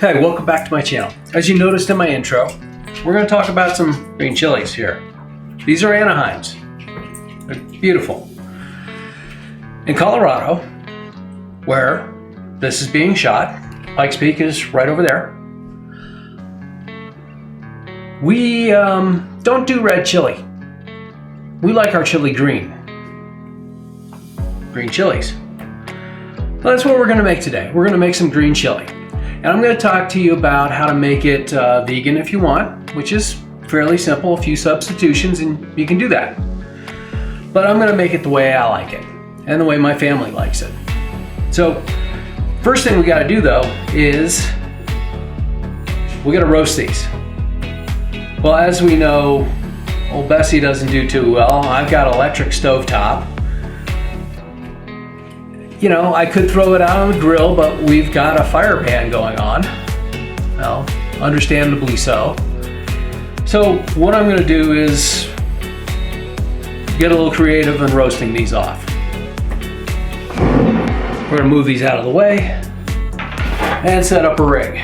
Hey, welcome back to my channel. As you noticed in my intro, we're going to talk about some green chilies here. These are Anaheims. They're beautiful. In Colorado, where this is being shot, Pikes Peak is right over there. We don't do red chili. We like our chili green. Green chilies. Well, that's what we're going to make today. We're going to make some green chili. And I'm going to talk to you about how to make it vegan if you want, which is fairly simple, a few substitutions and you can do that. But I'm going to make it the way I like it and the way my family likes it. So first thing we got to do though is we got to roast these. Well, as we know, old Bessie doesn't do too well. I've got electric stovetop. You know, I could throw it out on the grill, but we've got a fire pan going on. Well, understandably so. So what I'm going to do is get a little creative in roasting these off. We're going to move these out of the way and set up a rig.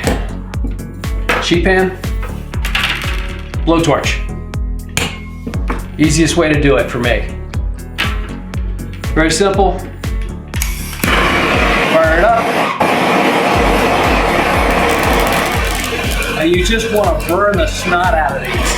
Sheet pan, blowtorch. Easiest way to do it for me. Very simple. Fire it up. And you just want to burn the snot out of these.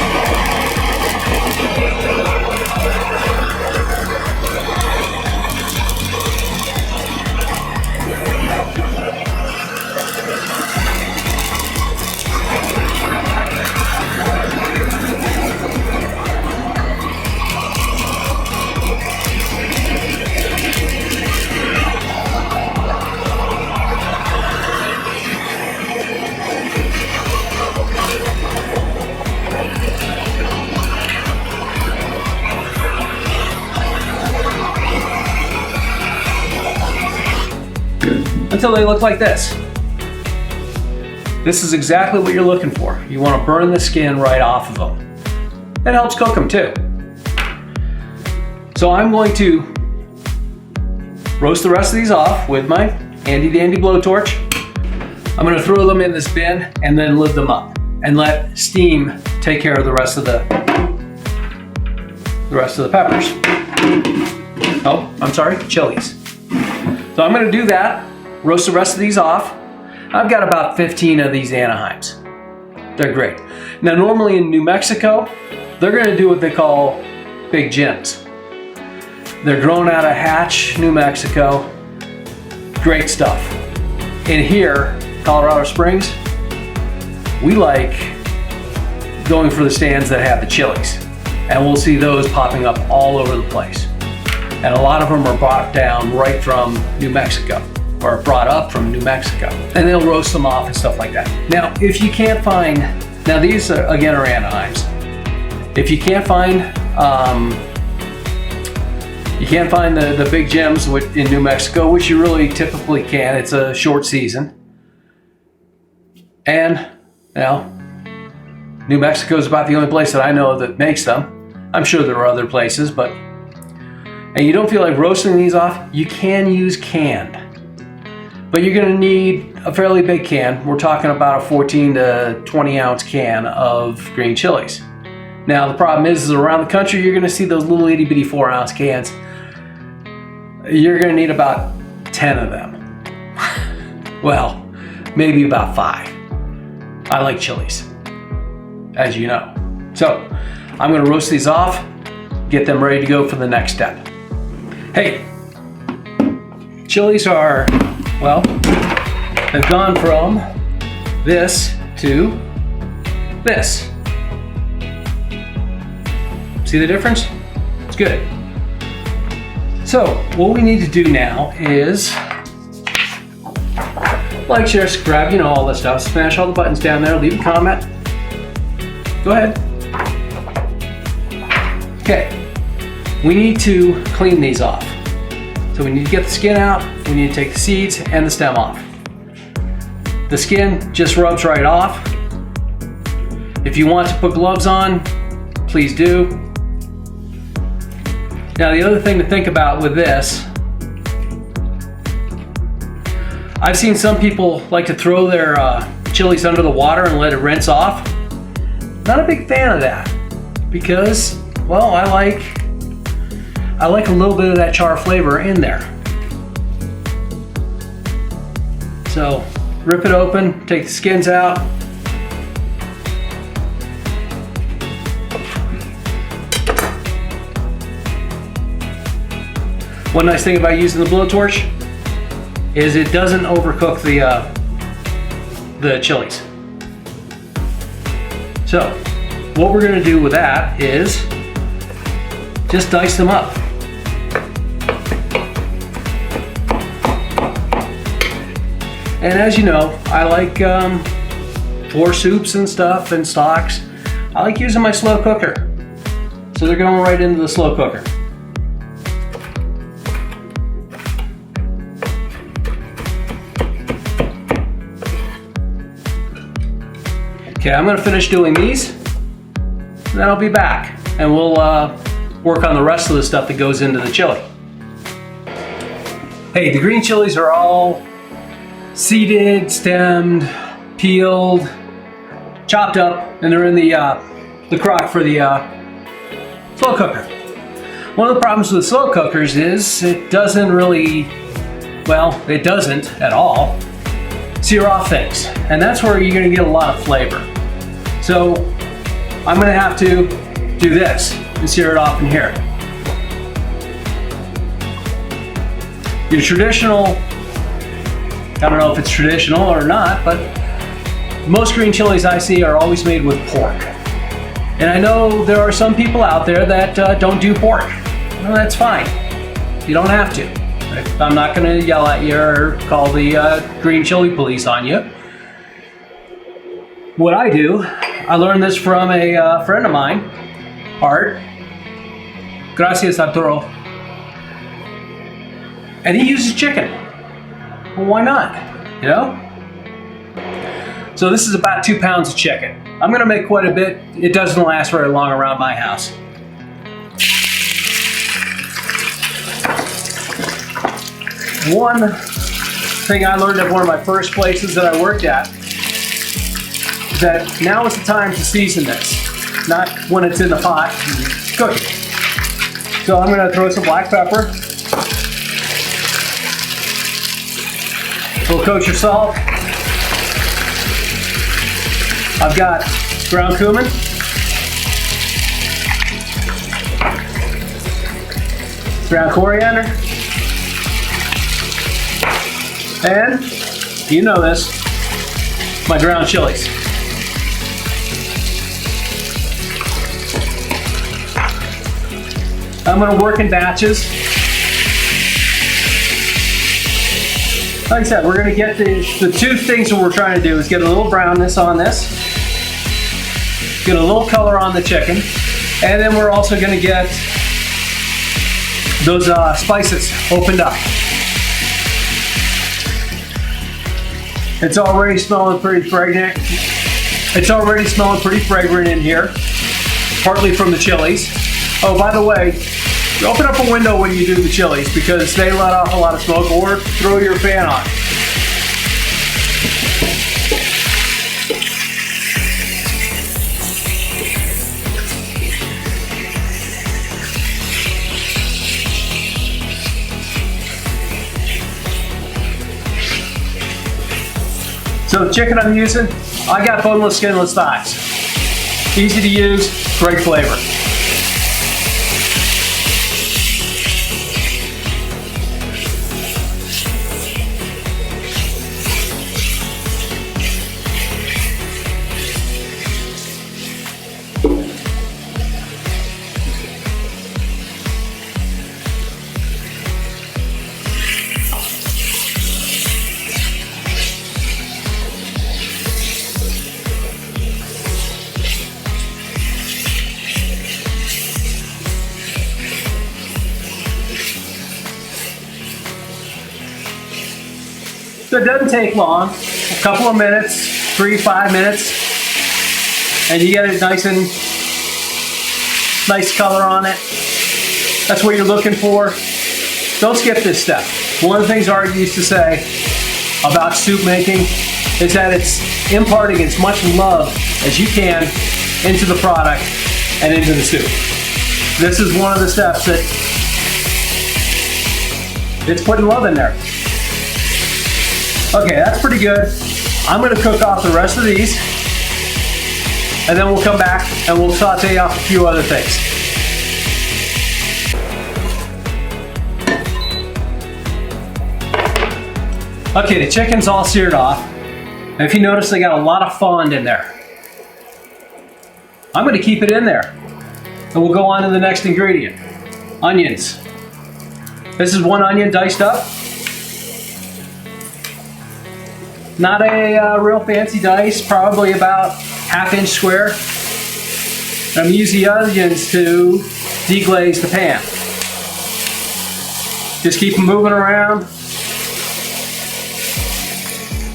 Until they look like this. This is exactly what you're looking for. You want to burn the skin right off of them. That helps cook them too. So I'm going to roast the rest of these off with my handy dandy blowtorch. I'm going to throw them in this bin and then lid them up and let steam take care of the rest of the peppers. Oh, I'm sorry, chilies. So I'm going to do that. Roast the rest of these off. I've got about 15 of these Anaheims. They're great. Now normally in New Mexico, they're going to do what they call big gems. They're grown out of Hatch, New Mexico. Great stuff. In here, Colorado Springs, we like going for the stands that have the chilies. And we'll see those popping up all over the place. And a lot of them are brought down right from New Mexico. Or brought up from New Mexico, and they'll roast them off and stuff like that. Now, if you can't find, now these are, again are Anaheims. If you can't find, the big gems in New Mexico, which you really typically can. It's a short season, and you know, New Mexico is about the only place that I know that makes them. I'm sure there are other places, but and you don't feel like roasting these off, you can use canned. But you're going to need a fairly big can. We're talking about a 14 to 20 ounce can of green chilies. Now the problem is around the country you're going to see those little itty bitty 4 ounce cans. You're going to need about 10 of them. Well, maybe about 5. I like chilies, as you know. So I'm going to roast these off, get them ready to go for the next step. Hey, chilies are, well, they've gone from this to this. See the difference? It's good. So what we need to do now is like, share, subscribe, you know, all this stuff. Smash all the buttons down there, leave a comment. Go ahead. Okay, we need to clean these off. So we need to get the skin out, we need to take the seeds and the stem off. The skin just rubs right off. If you want to put gloves on, please do. Now the other thing to think about with this, I've seen some people like to throw their chilies under the water and let it rinse off. Not a big fan of that because, well, I like a little bit of that char flavor in there. So rip it open, take the skins out. One nice thing about using the blowtorch is it doesn't overcook the chilies. So what we're going to do with that is just dice them up. And as you know, I like for soups and stuff and stocks, I like using my slow cooker. So they're going right into the slow cooker. Okay, I'm gonna finish doing these, and then I'll be back, and we'll work on the rest of the stuff that goes into the chili. Hey, the green chilies are all seeded, stemmed, peeled, chopped up, and they're in the crock for the slow cooker. One of the problems with slow cookers is it doesn't really, well, it doesn't at all sear off things, and that's where you're gonna get a lot of flavor. So I'm gonna have to do this and sear it off in here. Your traditional, I don't know if it's traditional or not, but most green chilies I see are always made with pork. And I know there are some people out there that don't do pork. Well, that's fine. You don't have to. I'm not gonna yell at you or call the green chili police on you. What I do, I learned this from a friend of mine, Art. Gracias, Arturo. And he uses chicken. Well, why not? You know? So this is about 2 pounds of chicken. I'm gonna make quite a bit. It doesn't last very long around my house. One thing I learned at one of my first places that I worked at, that now is the time to season this, not when it's in the pot and cook it. So I'm gonna throw some black pepper, a little kosher salt. I've got ground cumin, ground coriander, and you know this, my ground chilies. I'm gonna work in batches. Like I said, we're gonna get the two things that we're trying to do is get a little brownness on this, get a little color on the chicken, and then we're also gonna get those spices opened up. It's already smelling pretty fragrant. It's already smelling pretty fragrant in here, partly from the chilies. Oh, by the way, open up a window when you do the chilies because they let off a lot of smoke, or throw your fan on. So the chicken I'm using, I got boneless, skinless thighs. Easy to use, great flavor. So it doesn't take long, a couple of minutes, 3-5 minutes, and you get it nice color on it. That's what you're looking for. Don't skip this step. One of the things Art used to say about soup making is that imparting as much love as you can into the product and into the soup. This is one of the steps that it's putting love in there. Okay, that's pretty good. I'm gonna cook off the rest of these, and then we'll come back and we'll saute off a few other things. Okay, the chicken's all seared off. And if you notice, they got a lot of fond in there. I'm gonna keep it in there. And we'll go on to the next ingredient, onions. This is one onion diced up. Not a real fancy dice, probably about ½ inch square. I'm gonna use the onions to deglaze the pan. Just keep them moving around.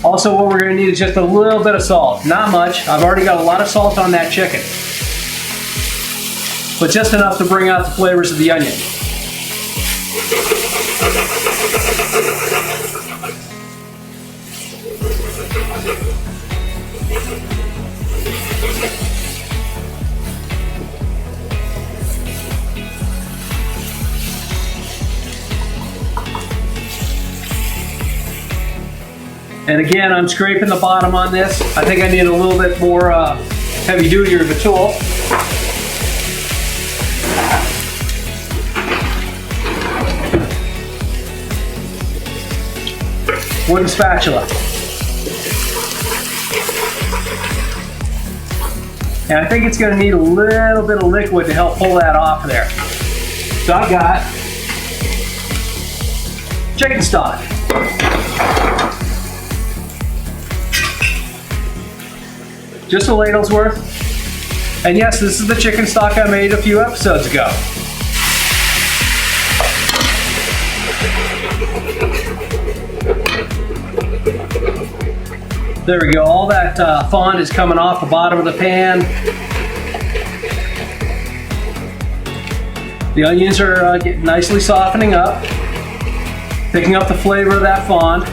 Also, what we're gonna need is just a little bit of salt. Not much, I've already got a lot of salt on that chicken. But just enough to bring out the flavors of the onion. And again, I'm scraping the bottom on this. I think I need a little bit more heavy duty of a tool. Wooden spatula. And I think it's going to need a little bit of liquid to help pull that off there. So I've got chicken stock. Just a ladle's worth. And yes, this is the chicken stock I made a few episodes ago. There we go, all that fond is coming off the bottom of the pan. The onions are getting nicely softening up, picking up the flavor of that fond.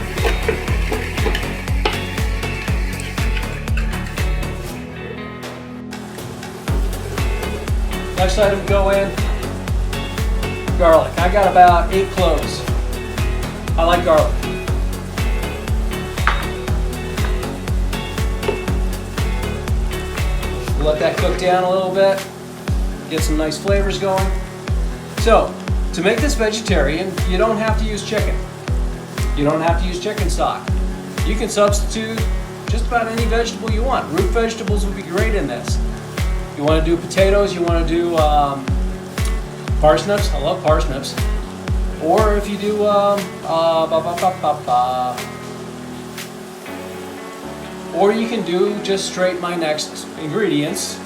Next item go in, garlic. I got about 8 cloves. I like garlic. Let that cook down a little bit, get some nice flavors going. So, to make this vegetarian, you don't have to use chicken. You don't have to use chicken stock. You can substitute just about any vegetable you want. Root vegetables would be great in this. You want to do potatoes, you want to do parsnips, I love parsnips. Or if you do, or you can do just straight my next ingredients,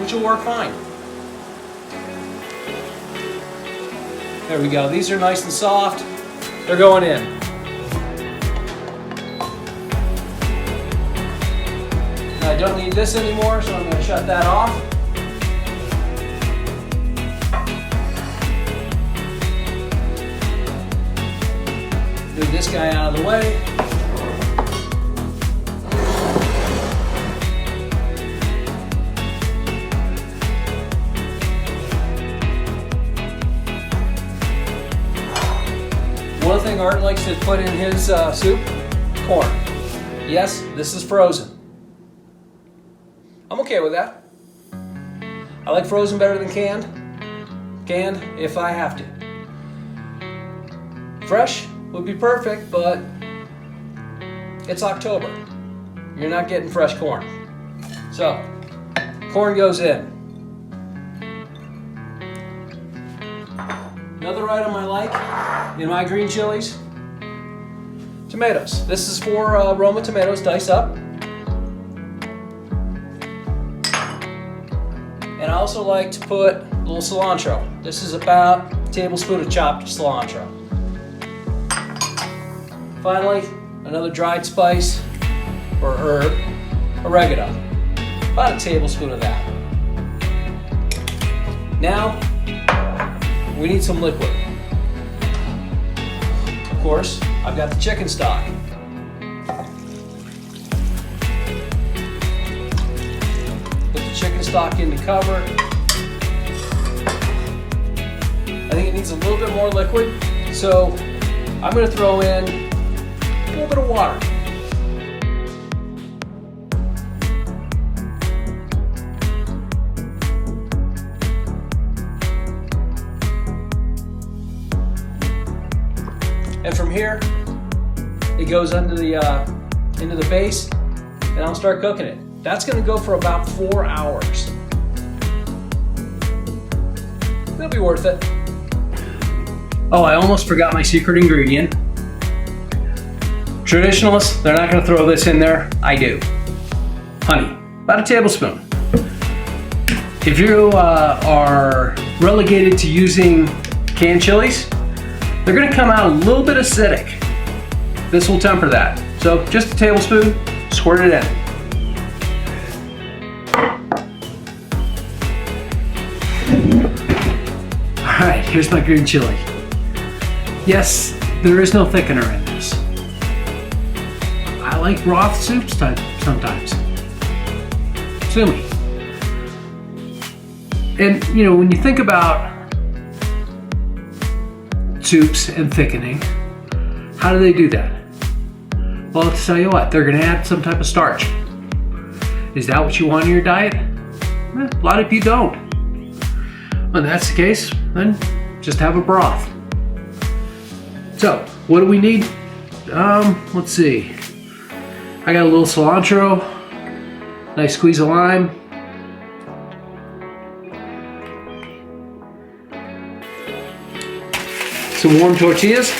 which will work fine. There we go, these are nice and soft. They're going in. I don't need this anymore, so I'm going to shut that off. Move this guy out of the way. One thing Art likes to put in his soup, corn. Yes, this is frozen. I'm okay with that. I like frozen better than canned. Canned if I have to. Fresh would be perfect, but it's October. You're not getting fresh corn. So, corn goes in. Another item I like in my green chilies, tomatoes. This is 4 Roma tomatoes diced up. And I also like to put a little cilantro. This is about a tablespoon of chopped cilantro. Finally, another dried spice or herb, oregano. About a tablespoon of that. Now, we need some liquid. Of course, I've got the chicken stock. stock in to cover. I think it needs a little bit more liquid, so I'm going to throw in a little bit of water. And from here, it goes into the base, and I'll start cooking it. That's going to go for about 4 hours. It'll be worth it. Oh, I almost forgot my secret ingredient. Traditionalists, they're not going to throw this in there. I do. Honey, about a tablespoon. If you are relegated to using canned chilies, they're going to come out a little bit acidic. This will temper that. So just a tablespoon, squirt it in. All right, here's my green chili. Yes, there is no thickener in this. I like broth soups sometimes. Sue me. And you know, when you think about soups and thickening, how do they do that? Well, I'll tell you what, they're gonna add some type of starch. Is that what you want in your diet? A lot of you don't. When that's the case, then just have a broth. So, what do we need? Let's see. I got a little cilantro, nice squeeze of lime, some warm tortillas,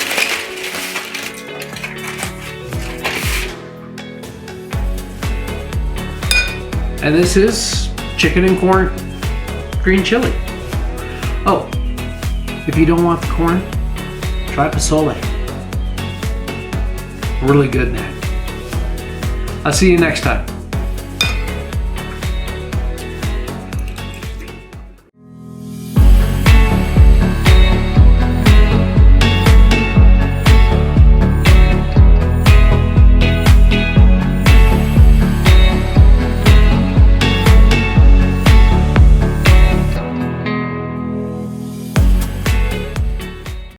and this is chicken and corn green chili. Oh, if you don't want the corn, try posole. Really good, man. I'll see you next time.